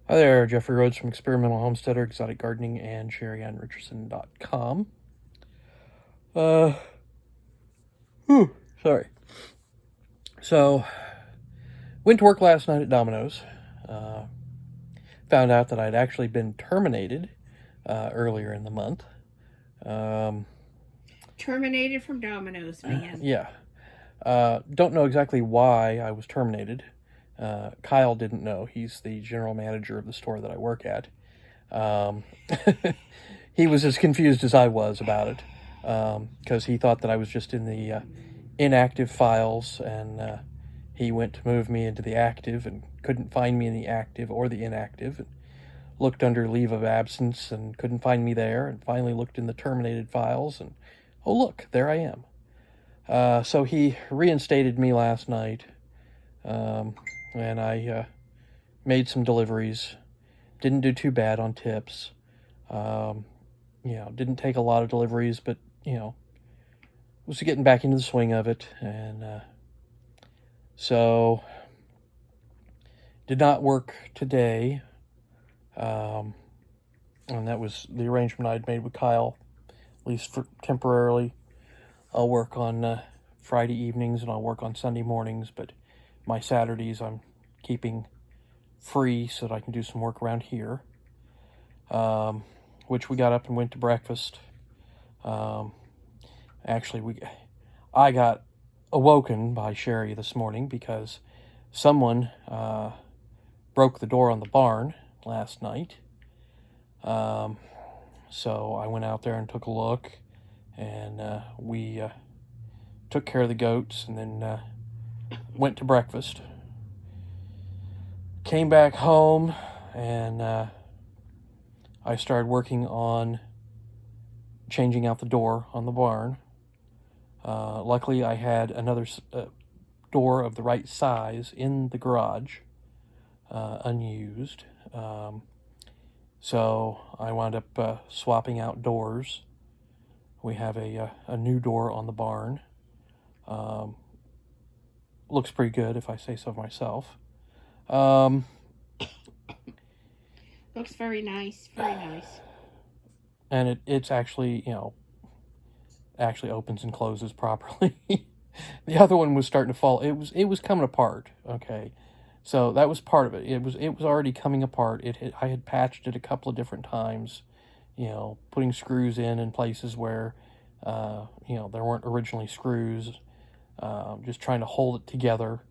Hi there, Jeffrey Rhoades from Experimental Homesteader, Exotic Gardening, and Sheri on Richerson.com. Uh, sorry. So, went to work last night at Domino's. Found out that I'd actually been terminated earlier in the month. Terminated from Domino's, man. Yeah. Don't know exactly why I was terminated. Kyle didn't know. He's the general manager of the store that I work at. He was as confused as I was about it because he thought that I was just in the inactive files, and he went to move me into the active and couldn't find me in the active or the inactive, and looked under leave of absence and couldn't find me there, and finally looked in the terminated files, and oh look, there I am. So he reinstated me last night, and I made some deliveries. Didn't do too bad on tips. Didn't take a lot of deliveries, but, was getting back into the swing of it. And so did not work today. And that was the arrangement I'd made with Kyle, at least for temporarily. I'll work on Friday evenings and I'll work on Sunday mornings, but my Saturdays I'm keeping free so that I can do some work around here. Which we got up and went to breakfast. I got awoken by Sheri this morning because someone broke the door on the barn last night. So I went out there and took a look, and we took care of the goats, and then went to breakfast. Came back home, and I started working on changing out the door on the barn. Luckily, I had another door of the right size in the garage, unused. So I wound up swapping out doors. We have a new door on the barn. Looks pretty good, if I say so myself. Looks very nice, very nice. And it's actually, actually opens and closes properly. The other one was starting to fall. It was coming apart. Okay, so that was part of it. It was already coming apart. I had patched it a couple of different times, putting screws in places where, there weren't originally screws. Just trying to hold it together.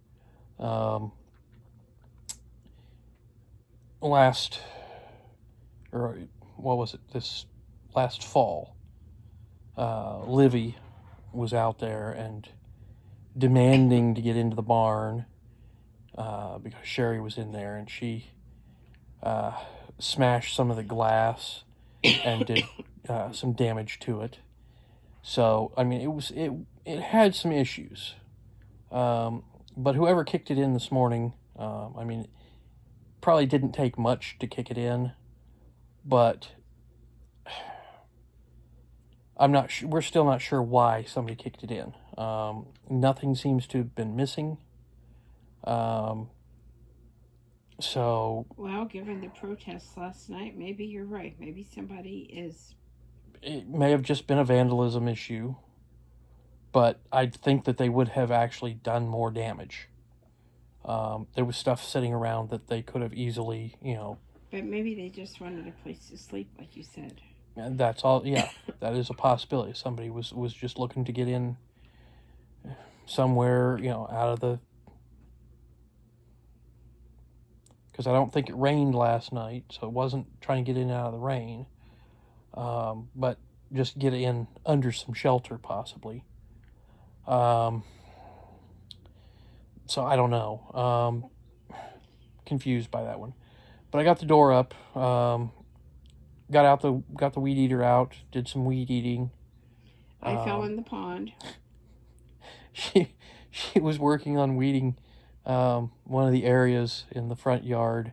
This last fall, Livy was out there and demanding to get into the barn because Sheri was in there, and she smashed some of the glass and did some damage to it. So, I mean, it had some issues. But whoever kicked it in this morning, probably didn't take much to kick it in, but we're still not sure why somebody kicked it in. Nothing seems to have been missing. So... Well, given the protests last night, maybe you're right. Maybe somebody is... It may have just been a vandalism issue, but I think that they would have actually done more damage. There was stuff sitting around that they could have easily, But maybe they just wanted a place to sleep, like you said. And that's all. Yeah, that is a possibility. Somebody was just looking to get in somewhere, out of the... Because I don't think it rained last night, so it wasn't trying to get in out of the rain. But just get in under some shelter, possibly. So I don't know. Confused by that one. But I got the door up. Got the weed eater out. Did some weed eating. I fell in the pond. She was working on weeding one of the areas in the front yard,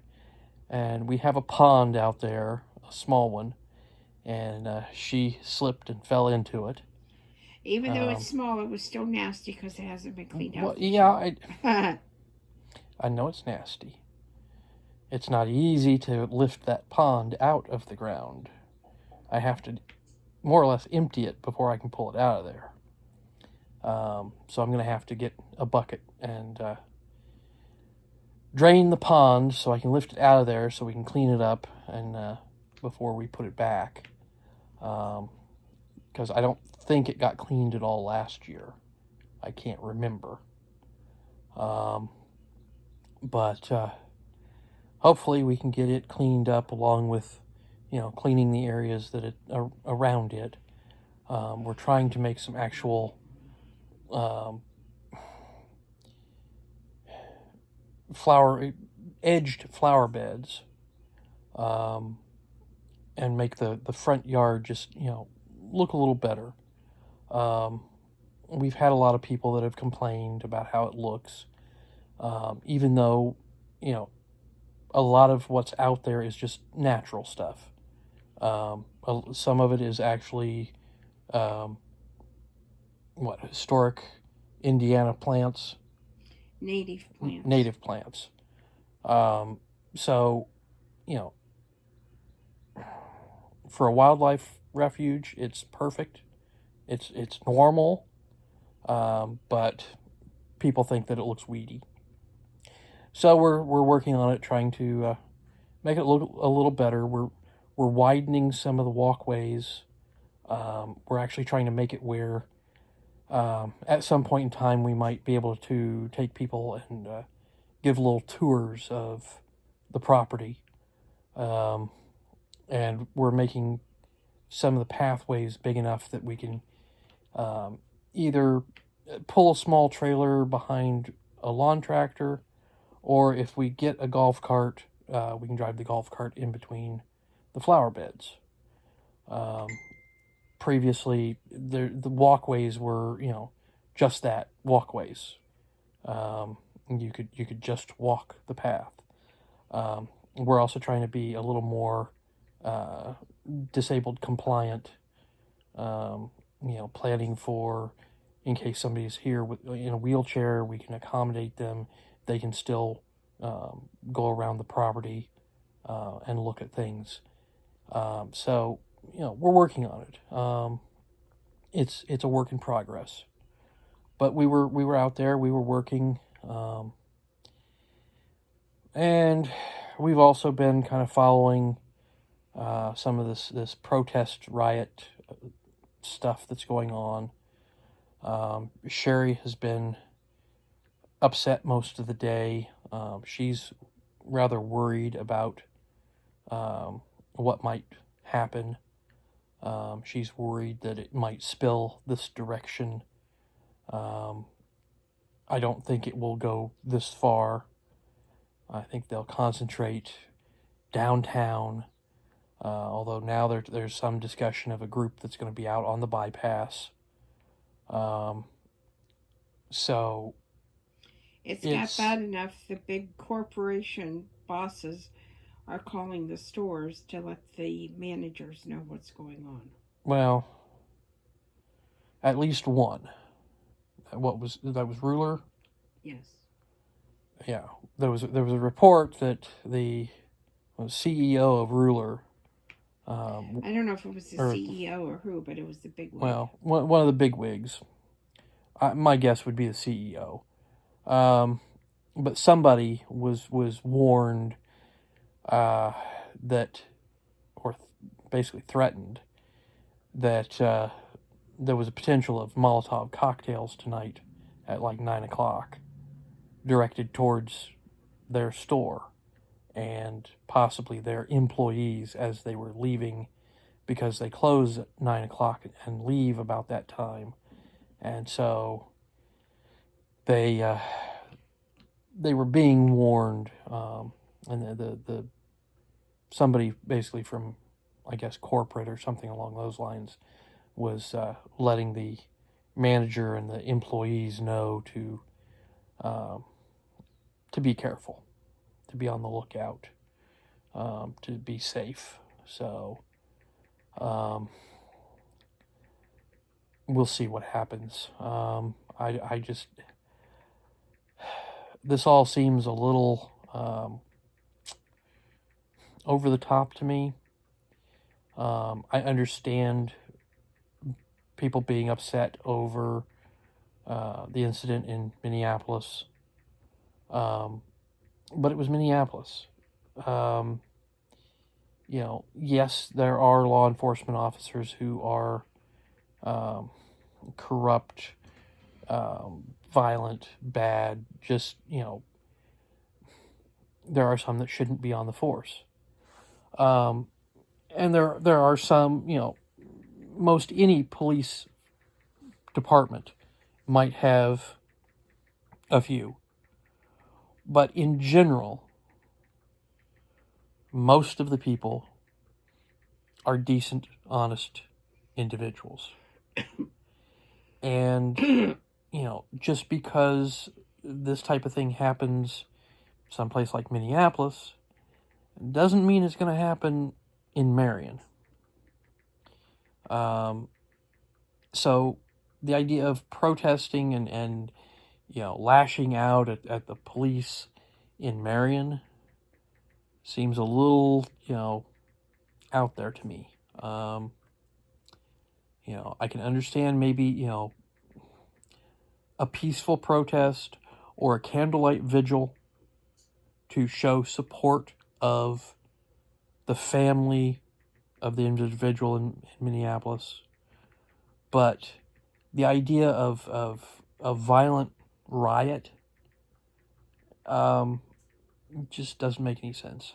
and we have a pond out there, a small one, and she slipped and fell into it. Even though it's small, it was still nasty because it hasn't been cleaned out. Well, yeah, I know it's nasty. it's not easy to lift that pond out of the ground. I have to more or less empty it before I can pull it out of there. So I'm going to have to get a bucket and drain the pond so I can lift it out of there so we can clean it up and before we put it back. Because I don't think it got cleaned at all last year. I can't remember. But hopefully we can get it cleaned up along with, cleaning the areas that are around it. We're trying to make some actual edged flower beds, and make the front yard just, look a little better. We've had a lot of people that have complained about how it looks, even though, a lot of what's out there is just natural stuff. Some of it is actually, historic Indiana plants. Native plants. Native plants. So, for a wildlife refuge, it's perfect. It's normal, but people think that it looks weedy. So we're working on it, trying to make it look a little better. We're widening some of the walkways. We're actually trying to make it where at some point in time we might be able to take people and give little tours of the property. And we're making some of the pathways big enough that we can either pull a small trailer behind a lawn tractor, or if we get a golf cart, we can drive the golf cart in between the flower beds. Previously, the walkways were, just that, walkways. You could just walk the path. We're also trying to be a little more disabled compliant, planning for, in case somebody's here in a wheelchair, we can accommodate them. They can still go around the property and look at things. So, we're working on it. It's a work in progress. But we were out there, we were working, and we've also been kind of following some of this protest riot stuff that's going on. Sheri has been upset most of the day. She's rather worried about what might happen. She's worried that it might spill this direction. I don't think it will go this far. I think they'll concentrate downtown, although now there's some discussion of a group that's going to be out on the bypass. So it's got bad enough the big corporation bosses are calling the stores to let the managers know what's going on. Well, at least one. That was Ruler? Yes. Yeah. There was a report that the CEO of Ruler. I don't know if it was the CEO or who, but it was the big wig. Well, one of the big wigs. My guess would be the CEO. But somebody was warned that, or basically threatened, that there was a potential of Molotov cocktails tonight at like 9 o'clock directed towards their store and possibly their employees as they were leaving, because they close at 9 o'clock and leave about that time. And so they were being warned, and the somebody basically from, I guess, corporate or something along those lines was letting the manager and the employees know to be careful, to be on the lookout, to be safe. So we'll see what happens. I just, this all seems a little over the top to me. I understand people being upset over the incident in Minneapolis, but it was Minneapolis. Yes, there are law enforcement officers who are corrupt, violent, bad. Just, there are some that shouldn't be on the force. And there are some, most any police department might have a few. But in general, most of the people are decent, honest individuals. And, just because this type of thing happens someplace like Minneapolis doesn't mean it's going to happen in Marion. So the idea of protesting and lashing out at the police in Marion seems a little, out there to me. I can understand maybe, a peaceful protest or a candlelight vigil to show support of the family of the individual in Minneapolis. But the idea of a violent riot just doesn't make any sense.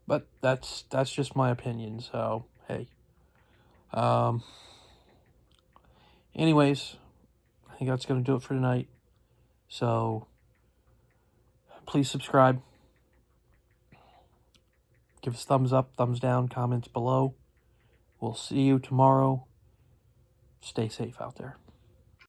But that's just my opinion, so hey. Anyways, I think that's going to do it for tonight. So please subscribe. Give us thumbs up, thumbs down, comments below. We'll see you tomorrow. Stay safe out there.